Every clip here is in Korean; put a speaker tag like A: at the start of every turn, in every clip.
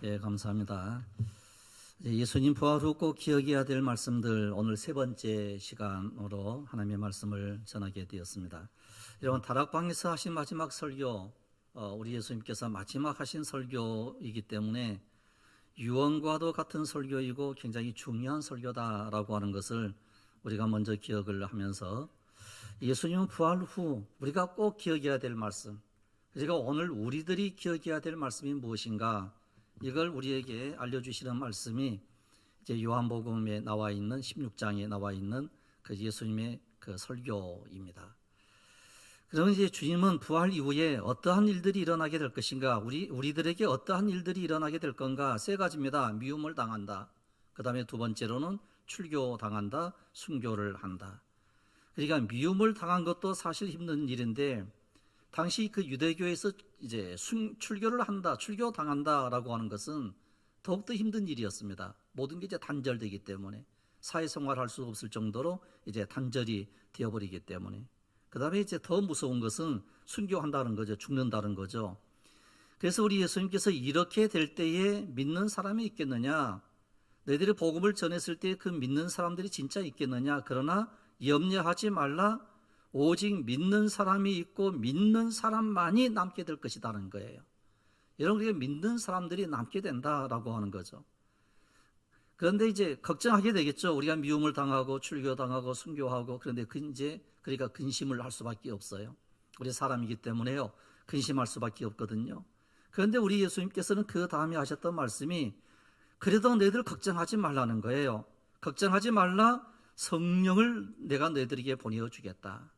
A: 예, 감사합니다. 예수님 부활 후 꼭 기억해야 될 말씀들, 오늘 세 번째 시간으로 하나님의 말씀을 전하게 되었습니다. 여러분, 다락방에서 하신 마지막 설교, 우리 예수님께서 마지막 하신 설교이기 때문에 유언과도 같은 설교이고 굉장히 중요한 설교다라고 하는 것을 우리가 먼저 기억을 하면서, 예수님 부활 후 우리가 꼭 기억해야 될 말씀, 그러니까 오늘 우리들이 기억해야 될 말씀이 무엇인가, 이걸 우리에게 알려주시는 말씀이 이제 요한복음에 나와 있는 16장에 나와 있는 그 예수님의 그 설교입니다. 그러면 이제 주님은 부활 이후에 어떠한 일들이 일어나게 될 것인가, 우리들에게 어떠한 일들이 일어나게 될 건가, 세 가지입니다. 미움을 당한다. 그 다음에 두 번째로는 출교당한다, 순교를 한다. 그러니까 미움을 당한 것도 사실 힘든 일인데, 당시 그 유대교에서 이제 출교를 한다, 출교당한다라고 하는 것은 더욱더 힘든 일이었습니다. 모든 게 이제 단절되기 때문에, 사회생활할 수 없을 정도로 이제 단절이 되어버리기 때문에. 그 다음에 이제 더 무서운 것은 순교한다는 거죠. 죽는다는 거죠. 그래서 우리 예수님께서 이렇게 될 때에 믿는 사람이 있겠느냐, 너희들이 복음을 전했을 때 그 믿는 사람들이 진짜 있겠느냐, 그러나 염려하지 말라, 오직 믿는 사람이 있고 믿는 사람만이 남게 될 것이라는 거예요. 여러분, 우리가 믿는 사람들이 남게 된다라고 하는 거죠. 그런데 이제 걱정하게 되겠죠. 우리가 미움을 당하고 출교당하고 순교하고, 그런데 그러니까 근심을 할 수밖에 없어요. 우리 사람이기 때문에요, 근심할 수밖에 없거든요. 그런데 우리 예수님께서는 그 다음에 하셨던 말씀이, 그래도 너희들 걱정하지 말라는 거예요. 걱정하지 말라, 성령을 내가 너희들에게 보내주겠다.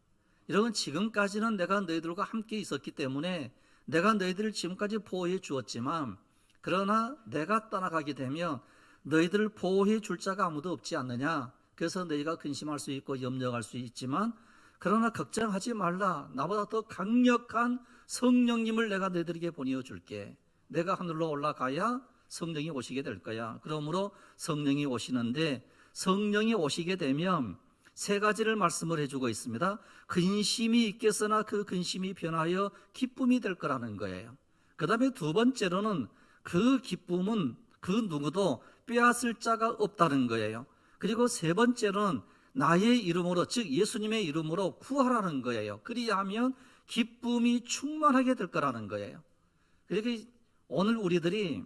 A: 여러분, 지금까지는 내가 너희들과 함께 있었기 때문에 내가 너희들을 지금까지 보호해 주었지만, 그러나 내가 떠나가게 되면 너희들을 보호해 줄 자가 아무도 없지 않느냐. 그래서 너희가 근심할 수 있고 염려할 수 있지만, 그러나 걱정하지 말라, 나보다 더 강력한 성령님을 내가 너희들에게 보내줄게. 내가 하늘로 올라가야 성령이 오시게 될 거야. 그러므로 성령이 오시는데, 성령이 오시게 되면 세 가지를 말씀을 해주고 있습니다. 근심이 있겠으나 그 근심이 변하여 기쁨이 될 거라는 거예요. 그 다음에 두 번째로는 그 기쁨은 그 누구도 빼앗을 자가 없다는 거예요. 그리고 세 번째로는 나의 이름으로, 즉 예수님의 이름으로 구하라는 거예요. 그리하면 기쁨이 충만하게 될 거라는 거예요. 그러니까 오늘 우리들이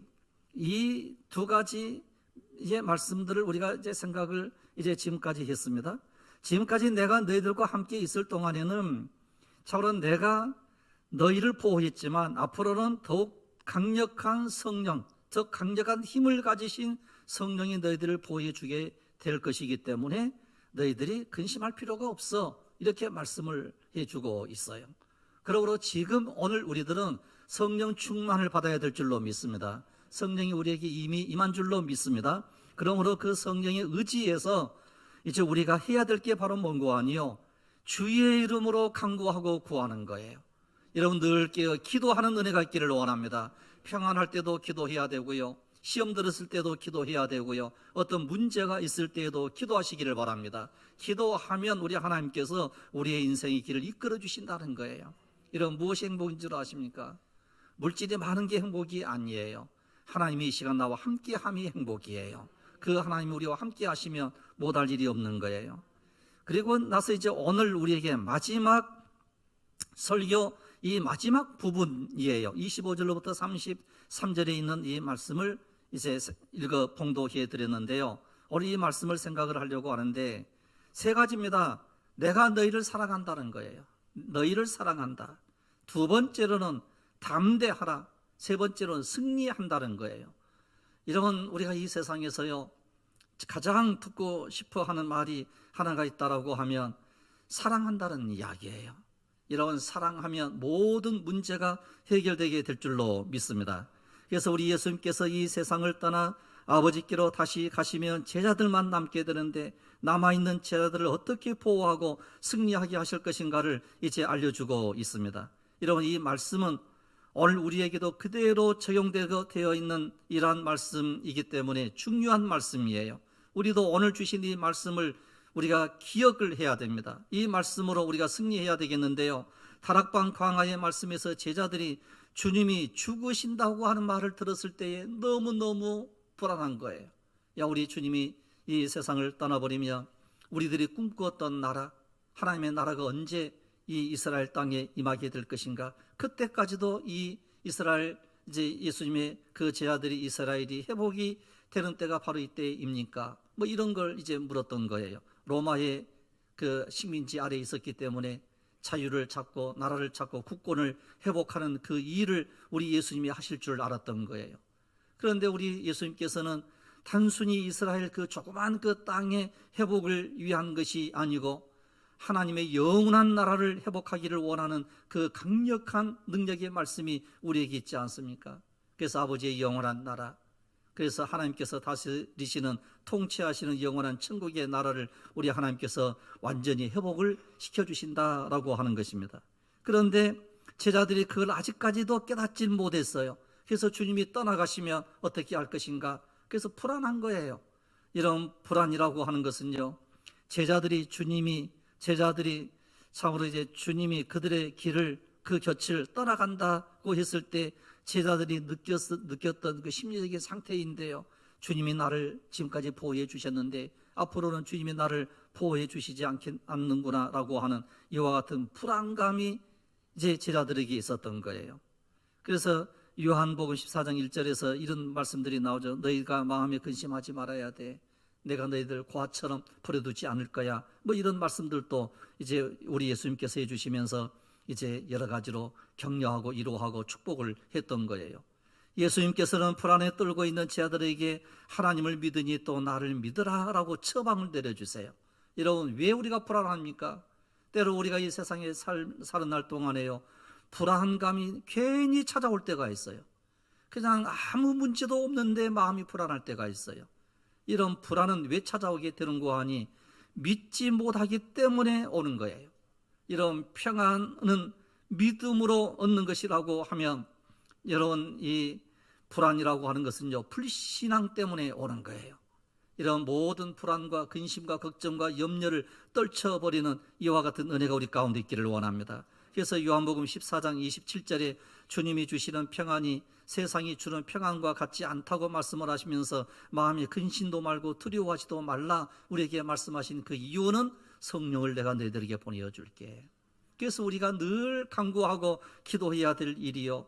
A: 이 두 가지의 말씀들을 우리가 이제 생각을 이제 지금까지 했습니다. 지금까지 내가 너희들과 함께 있을 동안에는 참으로 내가 너희를 보호했지만, 앞으로는 더욱 강력한 성령, 더 강력한 힘을 가지신 성령이 너희들을 보호해 주게 될 것이기 때문에 너희들이 근심할 필요가 없어, 이렇게 말씀을 해주고 있어요. 그러므로 지금 오늘 우리들은 성령 충만을 받아야 될 줄로 믿습니다. 성령이 우리에게 이미 임한 줄로 믿습니다. 그러므로 그 성령에 의지해서 이제 우리가 해야 될 게 바로 뭔고 아니요, 주의 이름으로 간구하고 구하는 거예요. 여러분, 늘 기도하는 은혜가 있기를 원합니다. 평안할 때도 기도해야 되고요, 시험 들었을 때도 기도해야 되고요, 어떤 문제가 있을 때에도 기도하시기를 바랍니다. 기도하면 우리 하나님께서 우리의 인생의 길을 이끌어 주신다는 거예요. 여러분, 무엇이 행복인 줄 아십니까? 물질이 많은 게 행복이 아니에요. 하나님이 이 시간 나와 함께함이 행복이에요. 그 하나님이 우리와 함께 하시면 못할 일이 없는 거예요. 그리고 나서 이제 오늘 우리에게 마지막 설교, 이 마지막 부분이에요. 25절로부터 33절에 있는 이 말씀을 이제 읽어 봉독해 드렸는데요, 우리 이 말씀을 생각을 하려고 하는데, 세 가지입니다. 내가 너희를 사랑한다는 거예요. 너희를 사랑한다. 두 번째로는 담대하라. 세 번째로는 승리한다는 거예요. 여러분, 우리가 이 세상에서요, 가장 듣고 싶어 하는 말이 하나가 있다라고 하면 사랑한다는 이야기예요. 여러분, 사랑하면 모든 문제가 해결되게 될 줄로 믿습니다. 그래서 우리 예수님께서 이 세상을 떠나 아버지께로 다시 가시면 제자들만 남게 되는데, 남아있는 제자들을 어떻게 보호하고 승리하게 하실 것인가를 이제 알려주고 있습니다. 여러분, 이 말씀은 오늘 우리에게도 그대로 적용되어 있는 이러한 말씀이기 때문에 중요한 말씀이에요. 우리도 오늘 주신 이 말씀을 우리가 기억을 해야 됩니다. 이 말씀으로 우리가 승리해야 되겠는데요, 다락방 광야의 말씀에서 제자들이 주님이 죽으신다고 하는 말을 들었을 때에 너무너무 불안한 거예요. 야, 우리 주님이 이 세상을 떠나버리며 우리들이 꿈꾸었던 나라, 하나님의 나라가 언제 이 이스라엘 땅에 임하게 될 것인가? 그때까지도 이 이스라엘, 이제 예수님의 그 제자들이 이스라엘이 회복이 되는 때가 바로 이때입니까? 뭐 이런 걸 이제 물었던 거예요. 로마의 그 식민지 아래에 있었기 때문에 자유를 찾고 나라를 찾고 국권을 회복하는 그 일을 우리 예수님이 하실 줄 알았던 거예요. 그런데 우리 예수님께서는 단순히 이스라엘 그 조그만 그 땅의 회복을 위한 것이 아니고 하나님의 영원한 나라를 회복하기를 원하는 그 강력한 능력의 말씀이 우리에게 있지 않습니까? 그래서 아버지의 영원한 나라, 그래서 하나님께서 다스리시는 통치하시는 영원한 천국의 나라를 우리 하나님께서 완전히 회복을 시켜주신다라고 하는 것입니다. 그런데 제자들이 그걸 아직까지도 깨닫지 못했어요. 그래서 주님이 떠나가시면 어떻게 할 것인가? 그래서 불안한 거예요. 이런 불안이라고 하는 것은요, 제자들이 참으로 이제 주님이 그들의 길을, 그 곁을 떠나간다고 했을 때 제자들이 느꼈던 그 심리적인 상태인데요. 주님이 나를 지금까지 보호해 주셨는데 앞으로는 주님이 나를 보호해 주시지 않는구나 라고 하는 이와 같은 불안감이 이제 제자들에게 있었던 거예요. 그래서 요한복음 14장 1절에서 이런 말씀들이 나오죠. 너희가 마음에 근심하지 말아야 돼. 내가 너희들 고아처럼 버려두지 않을 거야. 뭐 이런 말씀들도 이제 우리 예수님께서 해주시면서 이제 여러 가지로 격려하고 위로하고 축복을 했던 거예요. 예수님께서는 불안에 떨고 있는 제자들에게 하나님을 믿으니 또 나를 믿으라라고 처방을 내려주세요. 여러분, 왜 우리가 불안합니까? 때로 우리가 이 세상에 사는 날 동안에요, 불안감이 괜히 찾아올 때가 있어요. 그냥 아무 문제도 없는데 마음이 불안할 때가 있어요. 이런 불안은 왜 찾아오게 되는가 하니 믿지 못하기 때문에 오는 거예요. 이런 평안은 믿음으로 얻는 것이라고 하면 여러분, 이 불안이라고 하는 것은요, 불신앙 때문에 오는 거예요. 이런 모든 불안과 근심과 걱정과 염려를 떨쳐버리는 이와 같은 은혜가 우리 가운데 있기를 원합니다. 그래서 요한복음 14장 27절에 주님이 주시는 평안이 세상이 주는 평안과 같지 않다고 말씀을 하시면서 마음에 근심도 말고 두려워하지도 말라 우리에게 말씀하신 그 이유는 성령을 내가 너희들에게 보내줄게. 그래서 우리가 늘 간구하고 기도해야 될 일이요,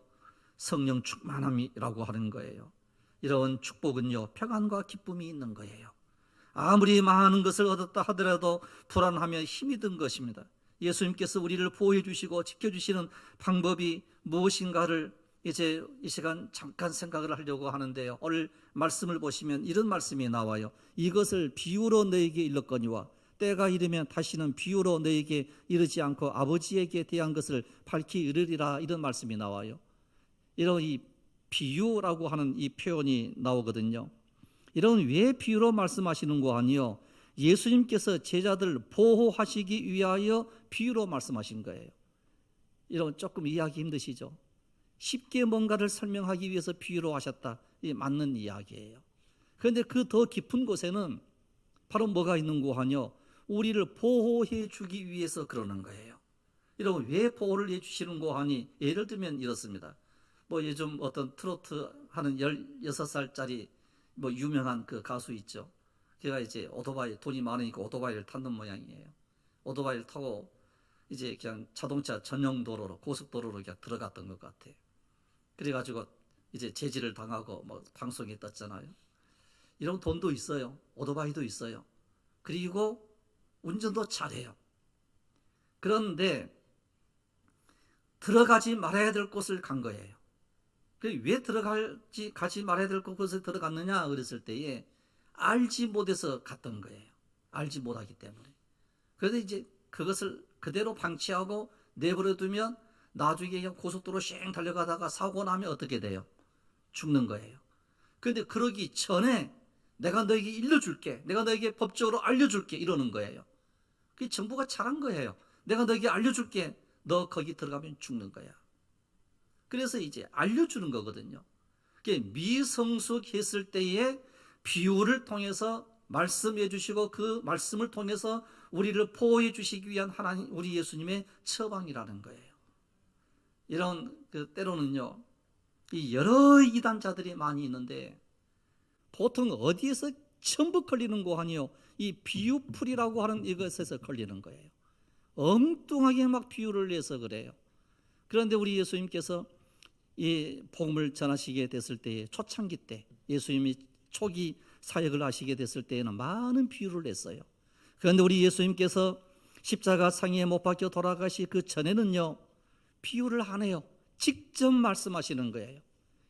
A: 성령 충만함이라고 하는 거예요. 이런 축복은요, 평안과 기쁨이 있는 거예요. 아무리 많은 것을 얻었다 하더라도 불안하면 힘이 든 것입니다. 예수님께서 우리를 보호해 주시고 지켜주시는 방법이 무엇인가를 이제 이 시간 잠깐 생각을 하려고 하는데요. 오늘 말씀을 보시면 이런 말씀이 나와요. 이것을 비유로 너에게 일렀거니와 때가 이르면 다시는 비유로 너에게 이르지 않고 아버지에게 대한 것을 밝히 이르리라, 이런 말씀이 나와요. 이런 이 비유라고 하는 이 표현이 나오거든요. 이런 왜 비유로 말씀하시는 거 아니요, 예수님께서 제자들 보호하시기 위하여 비유로 말씀하신 거예요. 이런 조금 이해하기 힘드시죠? 쉽게 뭔가를 설명하기 위해서 비유로 하셨다, 이 맞는 이야기예요. 그런데 그 더 깊은 곳에는 바로 뭐가 있는 거 아니요, 우리를 보호해 주기 위해서 그러는 거예요. 이런 왜 보호를 해 주시는 거 하니, 예를 들면 이렇습니다. 뭐 요즘 어떤 트로트 하는 16살짜리 뭐 유명한 그 가수 있죠. 걔가 이제 오토바이, 돈이 많으니까 오토바이를 타는 모양이에요. 오토바이를 타고 이제 그냥 자동차 전용 도로로, 고속도로로 그냥 들어갔던 것 같아요. 그래가지고 이제 제지를 당하고 뭐 방송에 떴잖아요. 이런 돈도 있어요. 오토바이도 있어요. 그리고 운전도 잘해요. 그런데 들어가지 말아야 될 곳을 간 거예요. 왜 가지 말아야 될 곳에 들어갔느냐 그랬을 때에 알지 못해서 갔던 거예요. 알지 못하기 때문에. 그래서 이제 그것을 그대로 방치하고 내버려 두면 나중에 그냥 고속도로 쉥 달려가다가 사고 나면 어떻게 돼요? 죽는 거예요. 그런데 그러기 전에 내가 너에게 일러줄게, 내가 너에게 법적으로 알려줄게, 이러는 거예요. 그게 정부가 잘한 거예요. 내가 너에게 알려줄게, 너 거기 들어가면 죽는 거야. 그래서 이제 알려주는 거거든요. 미성숙했을 때에 비유를 통해서 말씀해 주시고 그 말씀을 통해서 우리를 보호해 주시기 위한 하나님, 우리 예수님의 처방이라는 거예요. 이런 때로는요, 이 여러 이단자들이 많이 있는데 보통 어디에서 전부 걸리는 거 아니요? 이 비유풀이라고 하는 이것에서 걸리는 거예요. 엉뚱하게 막 비유를 내서 그래요. 그런데 우리 예수님께서 이 복음을 전하시게 됐을 때에, 초창기 때 예수님이 초기 사역을 하시게 됐을 때에는 많은 비유를 냈어요. 그런데 우리 예수님께서 십자가 상에 못 박혀 돌아가시 그 전에는요, 비유를 안 해요. 직접 말씀하시는 거예요.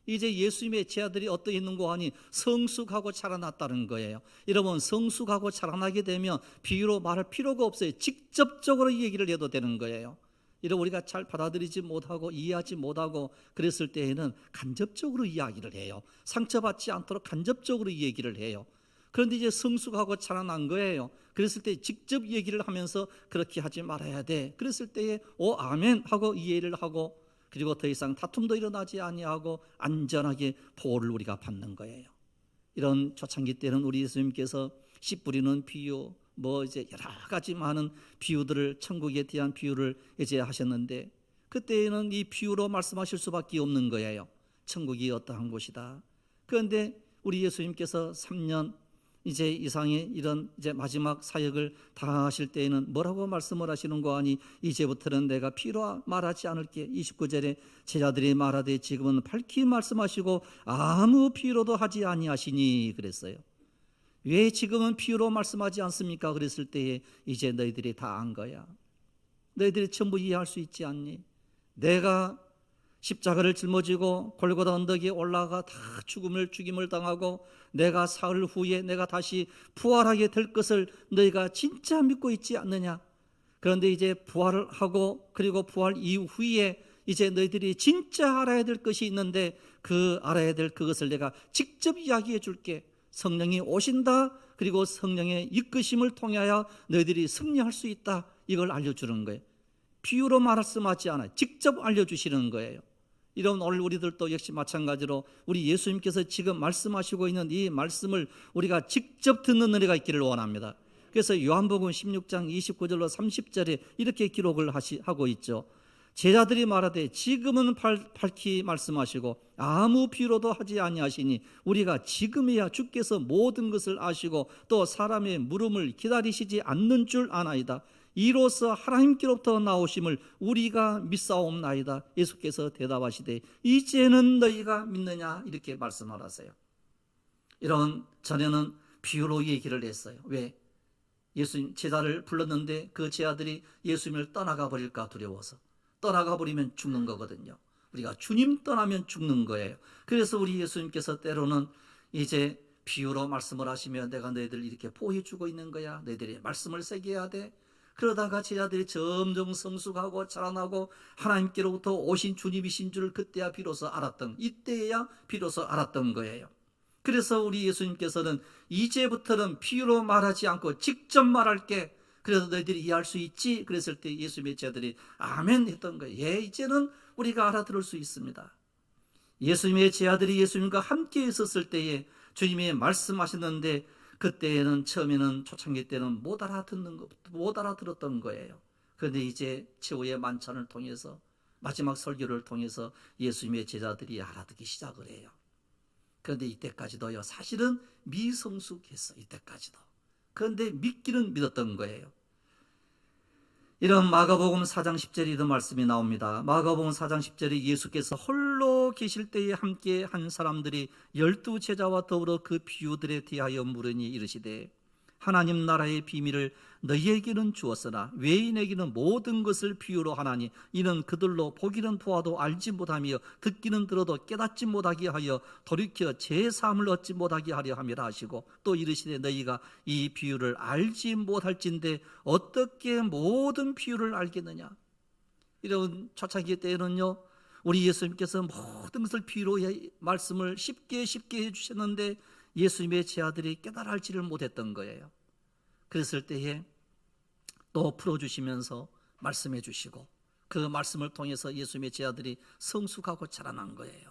A: 이제 예수님의 제자들이 어떠했는고 하니 성숙하고 자라났다는 거예요. 여러분, 성숙하고 자라나게 되면 비유로 말할 필요가 없어요. 직접적으로 얘기를 해도 되는 거예요. 이런 우리가 잘 받아들이지 못하고 이해하지 못하고 그랬을 때에는 간접적으로 이야기를 해요. 상처받지 않도록 간접적으로 얘기를 해요. 그런데 이제 성숙하고 자라난 거예요. 그랬을 때 직접 얘기를 하면서 그렇게 하지 말아야 돼. 그랬을 때에 오 아멘 하고 이해를 하고, 그리고 더 이상 다툼도 일어나지 아니하고 안전하게 보호를 우리가 받는 거예요. 이런 초창기 때는 우리 예수님께서 씨 뿌리는 비유, 이제 여러 가지 많은 비유들을, 천국에 대한 비유를 이제 하셨는데, 그때에는 이 비유로 말씀하실 수밖에 없는 거예요. 천국이 어떠한 곳이다. 그런데 우리 예수님께서 3년 이제 이상의 이런 이제 마지막 사역을 다 하실 때에는 뭐라고 말씀을 하시는 거 아니, 이제부터는 내가 피로 말하지 않을게. 29절에 제자들이 말하되 지금은 밝히 말씀하시고 아무 피로도 하지 아니하시니 그랬어요. 왜 지금은 피로 말씀하지 않습니까? 그랬을 때에 이제 너희들이 다 안 거야. 너희들이 전부 이해할 수 있지 않니? 내가 십자가를 짊어지고 골고다 언덕에 올라가 다 죽임을 당하고 내가 사흘 후에 내가 다시 부활하게 될 것을 너희가 진짜 믿고 있지 않느냐? 그런데 이제 부활을 하고 그리고 부활 이후에 이제 너희들이 진짜 알아야 될 것이 있는데, 그 알아야 될 그것을 내가 직접 이야기해 줄게. 성령이 오신다. 그리고 성령의 이끄심을 통하여 너희들이 승리할 수 있다. 이걸 알려주는 거예요. 비유로 말씀하지 않아요. 직접 알려주시는 거예요. 이런 오늘 우리들도 역시 마찬가지로 우리 예수님께서 지금 말씀하시고 있는 이 말씀을 우리가 직접 듣는 은혜가 있기를 원합니다. 그래서 요한복음 16장 29절로 30절에 이렇게 기록을 하고 있죠. 제자들이 말하되 지금은 밝히 말씀하시고 아무 비유로도 하지 아니하시니 우리가 지금이야 주께서 모든 것을 아시고 또 사람의 물음을 기다리시지 않는 줄 아나이다. 이로써 하나님께로부터 나오심을 우리가 믿사옵나이다. 예수께서 대답하시되 이제는 너희가 믿느냐, 이렇게 말씀을 하세요. 이런 전에는 비유로 얘기를 했어요. 왜? 예수님 제자를 불렀는데 그 제자들이 예수님을 떠나가 버릴까 두려워서. 떠나가 버리면 죽는 거거든요. 우리가 주님 떠나면 죽는 거예요. 그래서 우리 예수님께서 때로는 이제 비유로 말씀을 하시며 내가 너희들 이렇게 보호해주고 있는 거야. 너희들이 말씀을 세게 해야 돼. 그러다가 제자들이 점점 성숙하고 자라나고 하나님께로부터 오신 주님이신 줄 그때야 비로소 알았던, 이때야 비로소 알았던 거예요. 그래서 우리 예수님께서는 이제부터는 비유로 말하지 않고 직접 말할게. 그래서 너희들이 이해할 수 있지? 그랬을 때 예수님의 제자들이 아멘 했던 거예요. 예, 이제는 우리가 알아들을 수 있습니다. 예수님의 제자들이 예수님과 함께 있었을 때에 주님이 말씀하셨는데 그때는 처음에는 초창기 때는 못 알아들었던 거예요. 그런데 이제 최후의 만찬을 통해서 마지막 설교를 통해서 예수님의 제자들이 알아듣기 시작을 해요. 그런데 이때까지도요, 사실은 미성숙했어. 이때까지도. 그런데 믿기는 믿었던 거예요. 이런 마가복음 4장 10절에 이런 말씀이 나옵니다. 마가복음 4장 10절에 예수께서 홀로 계실 때에 함께 한 사람들이 12 제자와 더불어 그 비유들에 대하여 물으니 이르시되 하나님 나라의 비밀을 너희에게는 주었으나 외인에게는 모든 것을 비유로 하나니 이는 그들로 보기는 보아도 알지 못하며 듣기는 들어도 깨닫지 못하게 하여 돌이켜 제3을 얻지 못하게 하려 함이라 하시고 또 이르시되 너희가 이 비유를 알지 못할진대 어떻게 모든 비유를 알겠느냐. 이런 초창기 때에는요, 우리 예수님께서 모든 것을 비유로 말씀을 쉽게 해주셨는데 예수님의 제자들이 깨달아 알지를 못했던 거예요. 그랬을 때에 또 풀어주시면서 말씀해 주시고 그 말씀을 통해서 예수님의 제자들이 성숙하고 자라난 거예요.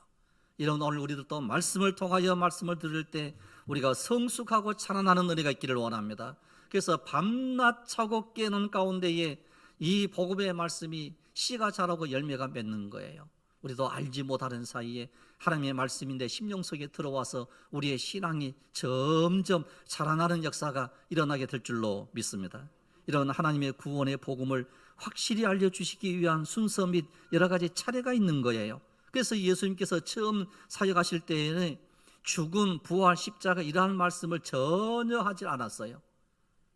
A: 이런 오늘 우리들도 말씀을 통하여 말씀을 들을 때 우리가 성숙하고 자라나는 은혜가 있기를 원합니다. 그래서 밤낮 자고 깨는 가운데에 이 복음의 말씀이 씨가 자라고 열매가 맺는 거예요. 우리도 알지 못하는 사이에 하나님의 말씀이 내 심령 속에 들어와서 우리의 신앙이 점점 자라나는 역사가 일어나게 될 줄로 믿습니다. 이런 하나님의 구원의 복음을 확실히 알려주시기 위한 순서 및 여러 가지 차례가 있는 거예요. 그래서 예수님께서 처음 사역하실 때에는 죽음, 부활, 십자가 이러한 말씀을 전혀 하지 않았어요.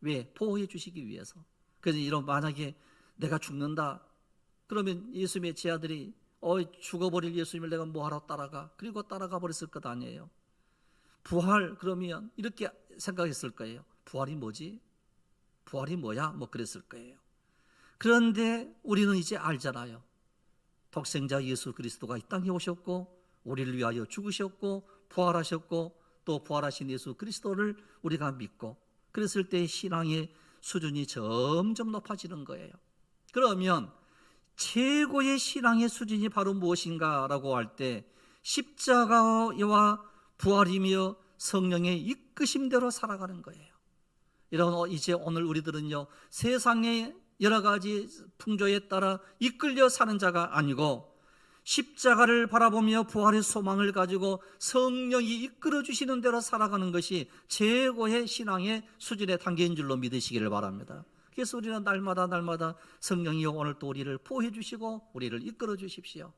A: 왜? 보호해 주시기 위해서. 그래서 이런 만약에 내가 죽는다 그러면 예수님의 제자들이 죽어버릴 예수님을 내가 뭐하러 따라가? 그리고 따라가 버렸을 것 아니에요. 부활 그러면 이렇게 생각했을 거예요. 부활이 뭐지? 부활이 뭐야? 뭐 그랬을 거예요. 그런데 우리는 이제 알잖아요. 독생자 예수 그리스도가 이 땅에 오셨고 우리를 위하여 죽으셨고 부활하셨고 또 부활하신 예수 그리스도를 우리가 믿고 그랬을 때 신앙의 수준이 점점 높아지는 거예요. 그러면 최고의 신앙의 수준이 바로 무엇인가라고 할 때 십자가와 부활이며 성령의 이끄심대로 살아가는 거예요. 이런 이제 오늘 우리들은요 세상의 여러 가지 풍조에 따라 이끌려 사는 자가 아니고 십자가를 바라보며 부활의 소망을 가지고 성령이 이끌어 주시는 대로 살아가는 것이 최고의 신앙의 수준의 단계인 줄로 믿으시기를 바랍니다. 그래서 우리는 날마다 성령이 오늘 또 우리를 보호해 주시고 우리를 이끌어 주십시오.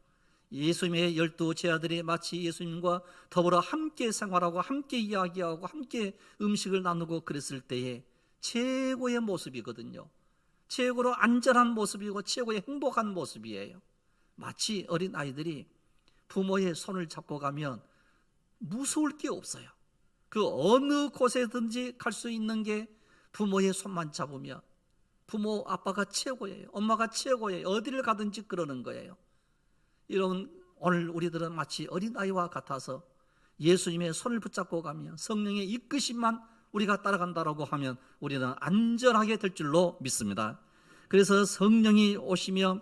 A: 예수님의 12 제자들이 마치 예수님과 더불어 함께 생활하고 함께 이야기하고 함께 음식을 나누고 그랬을 때에 최고의 모습이거든요. 최고로 안전한 모습이고 최고의 행복한 모습이에요. 마치 어린 아이들이 부모의 손을 잡고 가면 무서울 게 없어요. 그 어느 곳에든지 갈 수 있는 게 부모의 손만 잡으면 부모 아빠가 최고예요. 엄마가 최고예요. 어디를 가든지 그러는 거예요. 이런 오늘 우리들은 마치 어린아이와 같아서 예수님의 손을 붙잡고 가면 성령의 이끄심만 우리가 따라간다라고 하면 우리는 안전하게 될 줄로 믿습니다. 그래서 성령이 오시면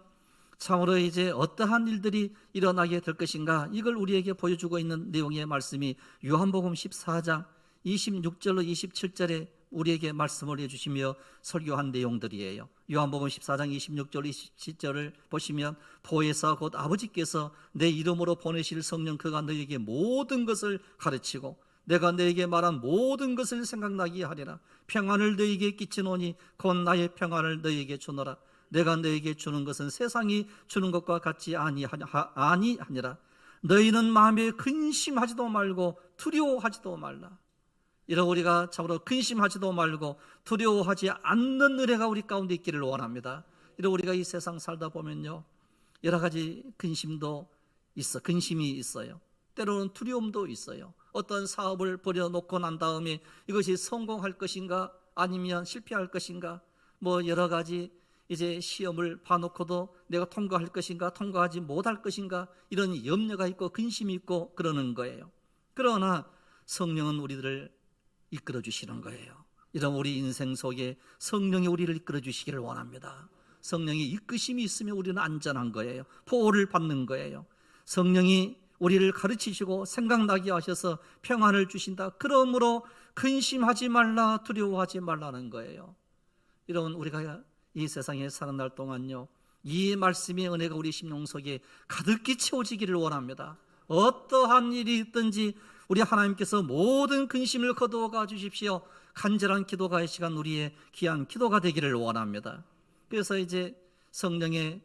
A: 참으로 이제 어떠한 일들이 일어나게 될 것인가 이걸 우리에게 보여주고 있는 내용의 말씀이 요한복음 14장 26절로 27절에 우리에게 말씀을 해주시며 설교한 내용들이에요. 요한복음 14장 26절 27절을 보시면 보혜사 곧 아버지께서 내 이름으로 보내실 성령 그가 너에게 모든 것을 가르치고 내가 너에게 말한 모든 것을 생각나게 하리라. 평안을 너에게 끼치노니 곧 나의 평안을 너에게 주노라. 내가 너에게 주는 것은 세상이 주는 것과 같지 아니하니라. 너희는 마음에 근심하지도 말고 두려워하지도 말라. 이런 우리가 참으로 근심하지도 말고 두려워하지 않는 은혜가 우리 가운데 있기를 원합니다. 이런 우리가 이 세상 살다 보면요 여러 가지 근심이 있어요. 때로는 두려움도 있어요. 어떤 사업을 벌여놓고 난 다음에 이것이 성공할 것인가 아니면 실패할 것인가 뭐 여러 가지 이제 시험을 봐놓고도 내가 통과할 것인가 통과하지 못할 것인가 이런 염려가 있고 근심이 있고 그러는 거예요. 그러나 성령은 우리들을 이끌어 주시는 거예요. 이런 우리 인생 속에 성령이 우리를 이끌어 주시기를 원합니다. 성령의 이끄심이 있으면 우리는 안전한 거예요. 보호를 받는 거예요. 성령이 우리를 가르치시고 생각나게 하셔서 평안을 주신다. 그러므로 근심하지 말라 두려워하지 말라는 거예요. 이런 우리가 이 세상에 사는 날 동안요 이 말씀의 은혜가 우리 심령 속에 가득히 채워지기를 원합니다. 어떠한 일이 있든지 우리 하나님께서 모든 근심을 거두어가 주십시오. 간절한 기도가 이 시간 우리의 귀한 기도가 되기를 원합니다. 그래서 이제 성령의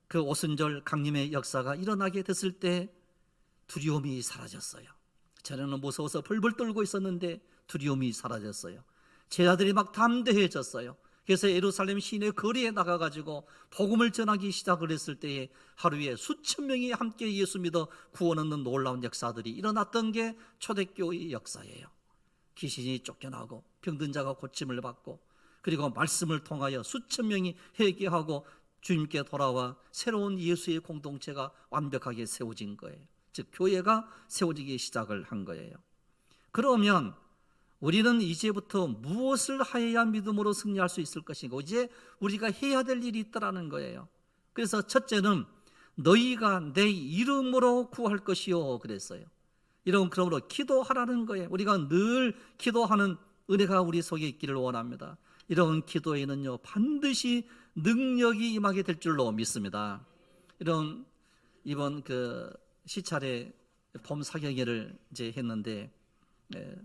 A: 그 오순절 강림의 역사가 일어나게 됐을 때 두려움이 사라졌어요. 전에는 무서워서 벌벌 떨고 있었는데 두려움이 사라졌어요. 제자들이 막 담대해졌어요. 그래서 예루살렘 시내 거리에 나가가지고 복음을 전하기 시작을 했을 때에 하루에 수천 명이 함께 예수 믿어 구원 얻는 놀라운 역사들이 일어났던 게 초대교회의 역사예요. 귀신이 쫓겨나고 병든 자가 고침을 받고 그리고 말씀을 통하여 수천 명이 회개하고 주님께 돌아와 새로운 예수의 공동체가 완벽하게 세워진 거예요. 즉 교회가 세워지기 시작을 한 거예요. 그러면 우리는 이제부터 무엇을 하여야 믿음으로 승리할 수 있을 것인가? 이제 우리가 해야 될 일이 있다라는 거예요. 그래서 첫째는 너희가 내 이름으로 구할 것이요 그랬어요. 그러므로 기도하라는 거예요. 우리가 늘 기도하는 은혜가 우리 속에 있기를 원합니다. 이런 기도에는요 반드시 능력이 임하게 될 줄로 믿습니다. 이번 그 시찰에 봄 사경회를 이제 했는데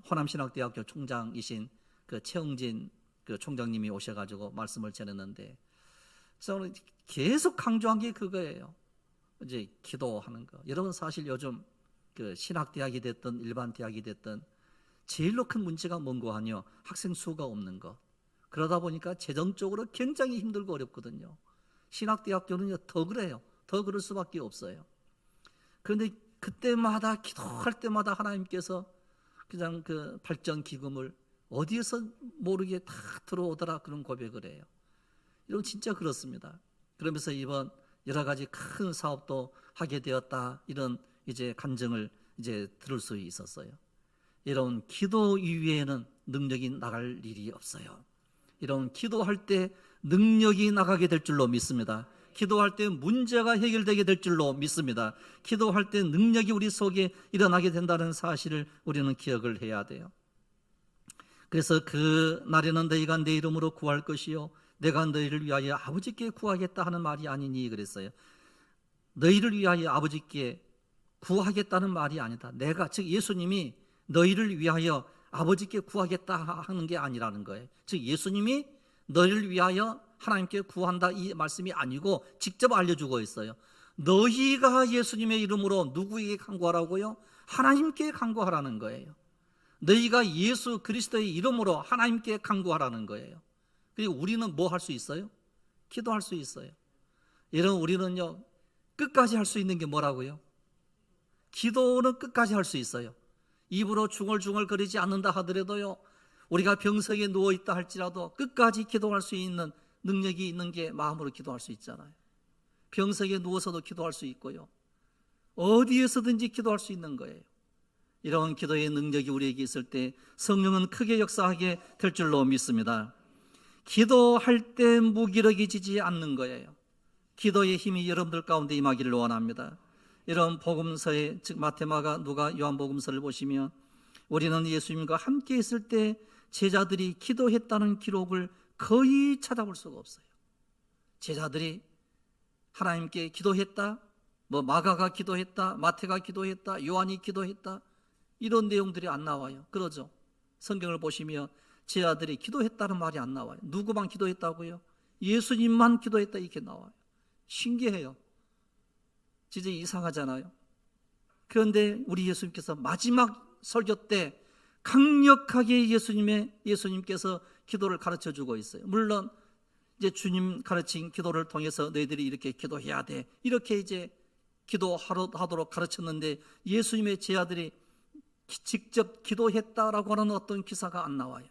A: 호남신학대학교 총장이신 그 최흥진 그 총장님이 오셔가지고 말씀을 전했는데 저는 계속 강조한 게 그거예요. 이제 기도하는 거. 여러분 사실 요즘 그 신학대학이 됐든 일반 대학이 됐든 제일로 큰 문제가 뭔고 하뇨? 학생 수가 없는 거. 그러다 보니까 재정적으로 굉장히 힘들고 어렵거든요. 신학대학교는요 더 그래요. 더 그럴 수밖에 없어요. 그런데 그때마다 기도할 때마다 하나님께서 그냥 그 발전 기금을 어디에서 모르게 다 들어오더라 그런 고백을 해요. 이런 진짜 그렇습니다. 그러면서 이번 여러 가지 큰 사업도 하게 되었다 이런 이제 간증을 이제 들을 수 있었어요. 이런 기도 이외에는 능력이 나갈 일이 없어요. 이런 기도할 때 능력이 나가게 될 줄로 믿습니다. 기도할 때 문제가 해결되게 될 줄로 믿습니다. 기도할 때 능력이 우리 속에 일어나게 된다는 사실을 우리는 기억을 해야 돼요. 그래서 그 날에는 너희가 내 이름으로 구할 것이요 내가 너희를 위하여 아버지께 구하겠다 하는 말이 아니니 그랬어요. 너희를 위하여 아버지께 구하겠다는 말이 아니다. 내가 즉 예수님이 너희를 위하여 아버지께 구하겠다 하는 게 아니라는 거예요. 즉 예수님이 너희를 위하여 하나님께 구한다 이 말씀이 아니고 직접 알려주고 있어요. 너희가 예수님의 이름으로 누구에게 간구하라고요? 하나님께 간구하라는 거예요. 너희가 예수 그리스도의 이름으로 하나님께 간구하라는 거예요. 그리고 우리는 뭐 할 수 있어요? 기도할 수 있어요. 여러분 우리는요 끝까지 할 수 있는 게 뭐라고요? 기도는 끝까지 할 수 있어요. 입으로 중얼중얼 거리지 않는다 하더라도요 우리가 병석에 누워있다 할지라도 끝까지 기도할 수 있는 능력이 있는 게 마음으로 기도할 수 있잖아요. 병석에 누워서도 기도할 수 있고요 어디에서든지 기도할 수 있는 거예요. 이런 기도의 능력이 우리에게 있을 때 성령은 크게 역사하게 될 줄로 믿습니다. 기도할 때 무기력해지지 않는 거예요. 기도의 힘이 여러분들 가운데 임하기를 원합니다. 이런 복음서에 즉 마태마가 누가 요한복음서를 보시면 우리는 예수님과 함께 있을 때 제자들이 기도했다는 기록을 거의 찾아볼 수가 없어요. 제자들이 하나님께 기도했다, 뭐 마가가 기도했다, 마태가 기도했다, 요한이 기도했다 이런 내용들이 안 나와요. 그러죠. 성경을 보시면 제자들이 기도했다는 말이 안 나와요. 누구만 기도했다고요? 예수님만 기도했다 이렇게 나와요. 신기해요. 진짜 이상하잖아요. 그런데 우리 예수님께서 마지막 설교 때 강력하게 예수님께서 기도를 가르쳐 주고 있어요. 물론 이제 주님 가르친 기도를 통해서 너희들이 이렇게 기도해야 돼 이렇게 이제 기도하도록 가르쳤는데 예수님의 제자들이 직접 기도했다라고 하는 어떤 기사가 안 나와요.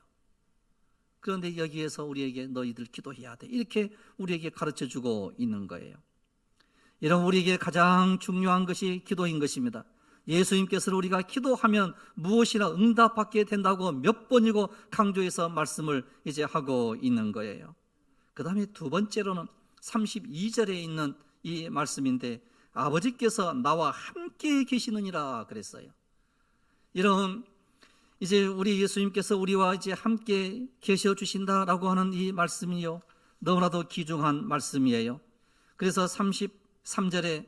A: 그런데 여기에서 우리에게 너희들 기도해야 돼 이렇게 우리에게 가르쳐 주고 있는 거예요. 이런 우리에게 가장 중요한 것이 기도인 것입니다. 예수님께서 우리가 기도하면 무엇이나 응답받게 된다고 몇 번이고 강조해서 말씀을 이제 하고 있는 거예요. 그 다음에 두 번째로는 32절에 있는 이 말씀인데 아버지께서 나와 함께 계시느니라 그랬어요. 이런 이제 우리 예수님께서 우리와 이제 함께 계셔 주신다라고 하는 이 말씀이요 너무나도 귀중한 말씀이에요. 그래서 33절에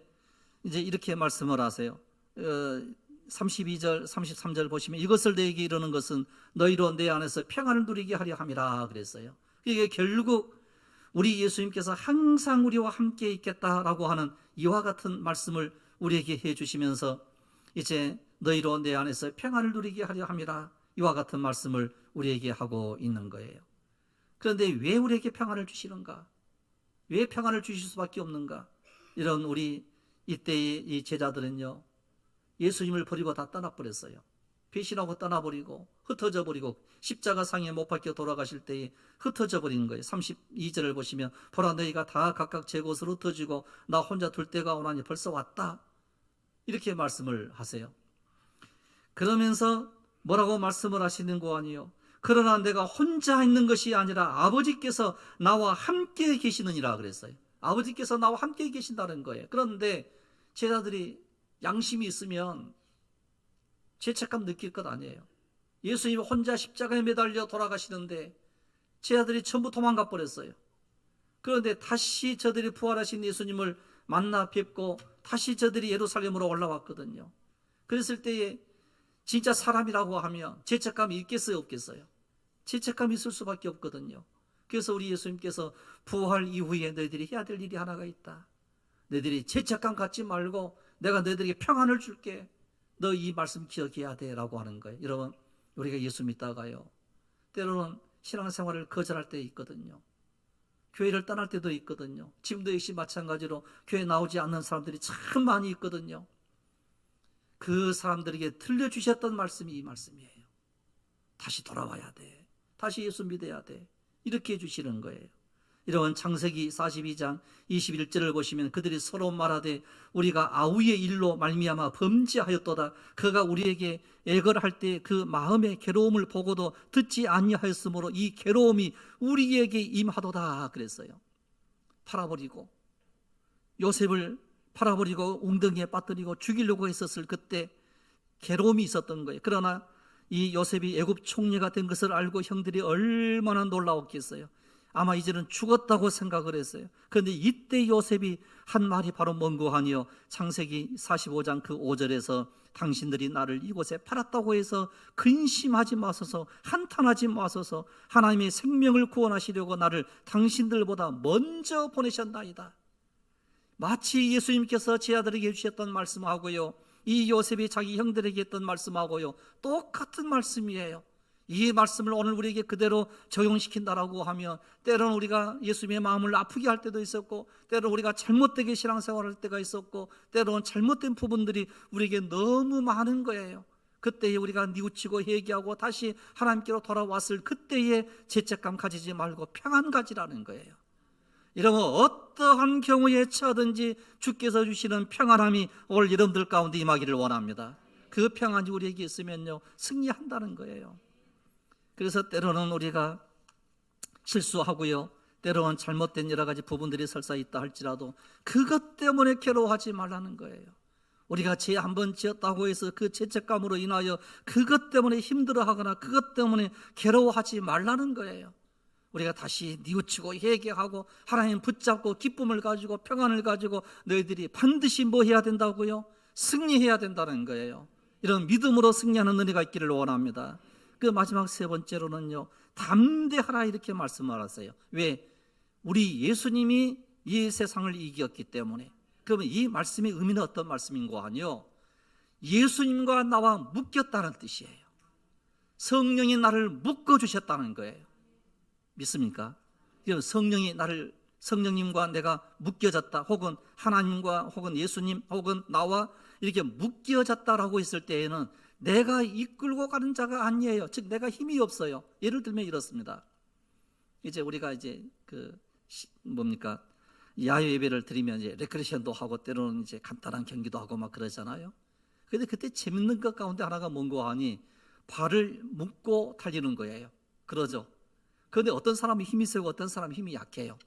A: 이제 이렇게 말씀을 하세요. 32절, 33절 보시면 이것을 너에게 이르는 것은 너희로 내 안에서 평안을 누리게 하려 함이라 그랬어요. 이게 결국 우리 예수님께서 항상 우리와 함께 있겠다라고 하는 이와 같은 말씀을 우리에게 해주시면서 이제 너희로 내 안에서 평안을 누리게 하려 함이라 이와 같은 말씀을 우리에게 하고 있는 거예요. 그런데 왜 우리에게 평안을 주시는가? 왜 평안을 주실 수밖에 없는가? 이런 우리 이때의 이 제자들은요 예수님을 버리고 다 떠나버렸어요. 배신하고 떠나버리고 흩어져 버리고 십자가 상에 못 박혀 돌아가실 때에 흩어져 버리는 거예요. 32절을 보시면 보라 너희가 다 각각 제 곳으로 흩어지고 나 혼자 둘 때가 오나니 벌써 왔다 이렇게 말씀을 하세요. 그러면서 뭐라고 말씀을 하시는 거 아니에요? 그러나 내가 혼자 있는 것이 아니라 아버지께서 나와 함께 계시느니라 그랬어요. 아버지께서 나와 함께 계신다는 거예요. 그런데 제자들이 양심이 있으면 죄책감 느낄 것 아니에요. 예수님이 혼자 십자가에 매달려 돌아가시는데 제 아들이 전부 도망가 버렸어요. 그런데 다시 저들이 부활하신 예수님을 만나 뵙고 다시 저들이 예루살렘으로 올라왔거든요. 그랬을 때에 진짜 사람이라고 하면 죄책감이 있겠어요, 없겠어요? 죄책감이 있을 수밖에 없거든요. 그래서 우리 예수님께서 부활 이후에 너희들이 해야 될 일이 하나가 있다. 너희들이 죄책감 갖지 말고 내가 너희들에게 평안을 줄게. 너 이 말씀 기억해야 돼 라고 하는 거예요. 여러분, 우리가 예수 믿다가요, 때로는 신앙생활을 거절할 때 있거든요. 교회를 떠날 때도 있거든요. 지금도 역시 마찬가지로 교회 나오지 않는 사람들이 참 많이 있거든요. 그 사람들에게 들려주셨던 말씀이 이 말씀이에요. 다시 돌아와야 돼. 다시 예수 믿어야 돼. 이렇게 해주시는 거예요. 이런 창세기 42장 21절을 보시면 그들이 서로 말하되 우리가 아우의 일로 말미암아 범죄하였도다. 그가 우리에게 애걸할 때 그 마음의 괴로움을 보고도 듣지 아니하였으므로 이 괴로움이 우리에게 임하도다 그랬어요. 팔아버리고 요셉을 팔아버리고 웅덩이에 빠뜨리고 죽이려고 했었을 그때 괴로움이 있었던 거예요. 그러나 이 요셉이 애굽 총리가 된 것을 알고 형들이 얼마나 놀라웠겠어요. 아마 이제는 죽었다고 생각을 했어요. 그런데 이때 요셉이 한 말이 바로 뭔고 하니요, 창세기 45장 그 5절에서 당신들이 나를 이곳에 팔았다고 해서 근심하지 마소서, 한탄하지 마소서, 하나님의 생명을 구원하시려고 나를 당신들보다 먼저 보내셨나이다. 마치 예수님께서 제 아들에게 해주셨던 말씀하고요, 이 요셉이 자기 형들에게 했던 말씀하고요 똑같은 말씀이에요. 이 말씀을 오늘 우리에게 그대로 적용시킨다라고 하면 때로는 우리가 예수님의 마음을 아프게 할 때도 있었고, 때로는 우리가 잘못되게 신앙생활할 때가 있었고, 때로는 잘못된 부분들이 우리에게 너무 많은 거예요. 그때에 우리가 뉘우치고 회개하고 다시 하나님께로 돌아왔을 그때에 죄책감 가지지 말고 평안 가지라는 거예요. 이러면 어떠한 경우에 처하든지 주께서 주시는 평안함이 오늘 여러분들 가운데 임하기를 원합니다. 그 평안이 우리에게 있으면요 승리한다는 거예요. 그래서 때로는 우리가 실수하고요, 때로는 잘못된 여러 가지 부분들이 설사 있다 할지라도 그것 때문에 괴로워하지 말라는 거예요. 우리가 죄 한 번 지었다고 해서 그 죄책감으로 인하여 그것 때문에 힘들어하거나 그것 때문에 괴로워하지 말라는 거예요. 우리가 다시 뉘우치고 회개하고 하나님 붙잡고 기쁨을 가지고 평안을 가지고 너희들이 반드시 뭐 해야 된다고요? 승리해야 된다는 거예요. 이런 믿음으로 승리하는 은혜가 있기를 원합니다. 그 마지막 세 번째로는요, 담대하라 이렇게 말씀하셨어요. 왜? 우리 예수님이 이 세상을 이겼기 때문에. 그러면 이 말씀의 의미는 어떤 말씀인고 하니요, 예수님과 나와 묶였다는 뜻이에요. 성령이 나를 묶어주셨다는 거예요. 믿습니까? 성령님과 내가 묶여졌다, 혹은 하나님과 혹은 예수님 혹은 나와 이렇게 묶여졌다라고 했을 때에는 내가 이끌고 가는 자가 아니에요. 즉 내가 힘이 없어요. 예를 들면 이렇습니다. 이제 우리가 이제 야외 예배를 드리면 이제 레크레이션도 하고 때로는 이제 간단한 경기도 하고 막 그러잖아요. 그런데 그때 재밌는 것 가운데 하나가 뭔고 하니 발을 묶고 달리는 거예요. 그러죠. 그런데 어떤 사람이 힘이 세고 어떤 사람이 힘이 약해요.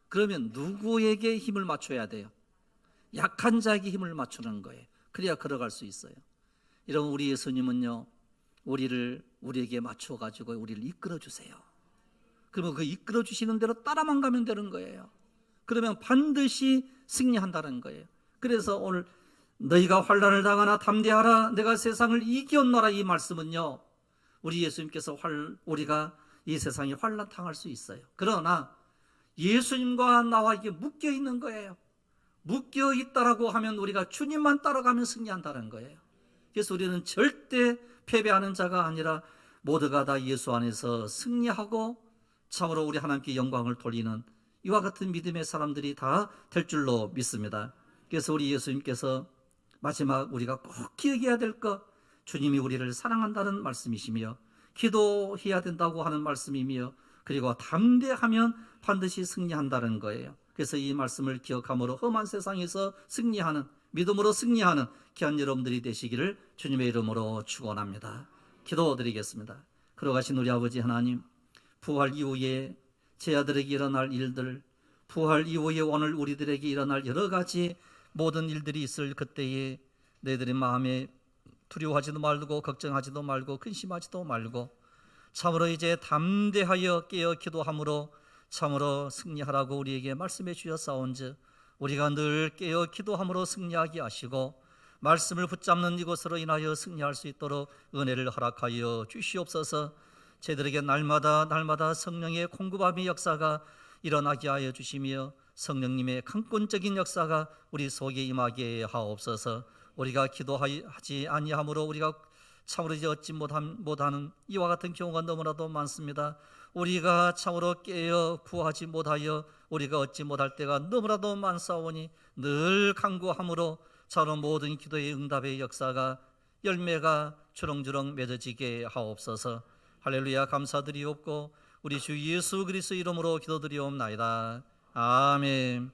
A: 그러면 누구에게 힘을 맞춰야 돼요? 약한 자에게 힘을 맞추는 거예요. 그래야 걸어갈 수 있어요. 이런 우리 예수님은요, 우리에게 맞춰가지고 우리를 이끌어 주세요. 그러면 그 이끌어 주시는 대로 따라만 가면 되는 거예요. 그러면 반드시 승리한다는 거예요. 그래서 오늘 너희가 환난을 당하나 담대하라, 내가 세상을 이겼노라, 이 말씀은요, 우리 예수님께서 우리가 이 세상에 환난 당할 수 있어요. 그러나 예수님과 나와 이게 묶여 있는 거예요. 묶여 있다라고 하면 우리가 주님만 따라가면 승리한다는 거예요. 그래서 우리는 절대 패배하는 자가 아니라 모두가 다 예수 안에서 승리하고 참으로 우리 하나님께 영광을 돌리는 이와 같은 믿음의 사람들이 다 될 줄로 믿습니다. 그래서 우리 예수님께서 마지막 우리가 꼭 기억해야 될 것, 주님이 우리를 사랑한다는 말씀이시며 기도해야 된다고 하는 말씀이며 그리고 담대하면 반드시 승리한다는 거예요. 그래서 이 말씀을 기억함으로 험한 세상에서 승리하는, 믿음으로 승리하는 귀한 여러분들이 되시기를 주님의 이름으로 축원합니다. 기도드리겠습니다. 걸어가신 우리 아버지 하나님, 부활 이후에 제 아들에게 일어날 일들, 부활 이후에 오늘 우리들에게 일어날 여러 가지 모든 일들이 있을 그때에 너희들의 마음에 두려워하지도 말고 걱정하지도 말고 근심하지도 말고 참으로 이제 담대하여 깨어 기도함으로 참으로 승리하라고 우리에게 말씀해 주셨사온즉 우리가 늘 깨어 기도함으로 승리하게 하시고 말씀을 붙잡는 이것으로 인하여 승리할 수 있도록 은혜를 허락하여 주시옵소서. 저희들에게 날마다 성령의 공급함의 역사가 일어나게 하여 주시며 성령님의 강권적인 역사가 우리 속에 임하게 하옵소서. 우리가 기도하지 아니함으로 우리가 참으로 이제 얻지 못하는 이와 같은 경우가 너무나도 많습니다. 우리가 참으로 깨어 구하지 못하여 우리가 얻지 못할 때가 너무나도 많사오니 늘 간구함으로 저런 모든 기도의 응답의 역사가 열매가 주렁주렁 맺어지게 하옵소서. 할렐루야. 감사드리옵고 우리 주 예수 그리스도 이름으로 기도드리옵나이다. 아멘.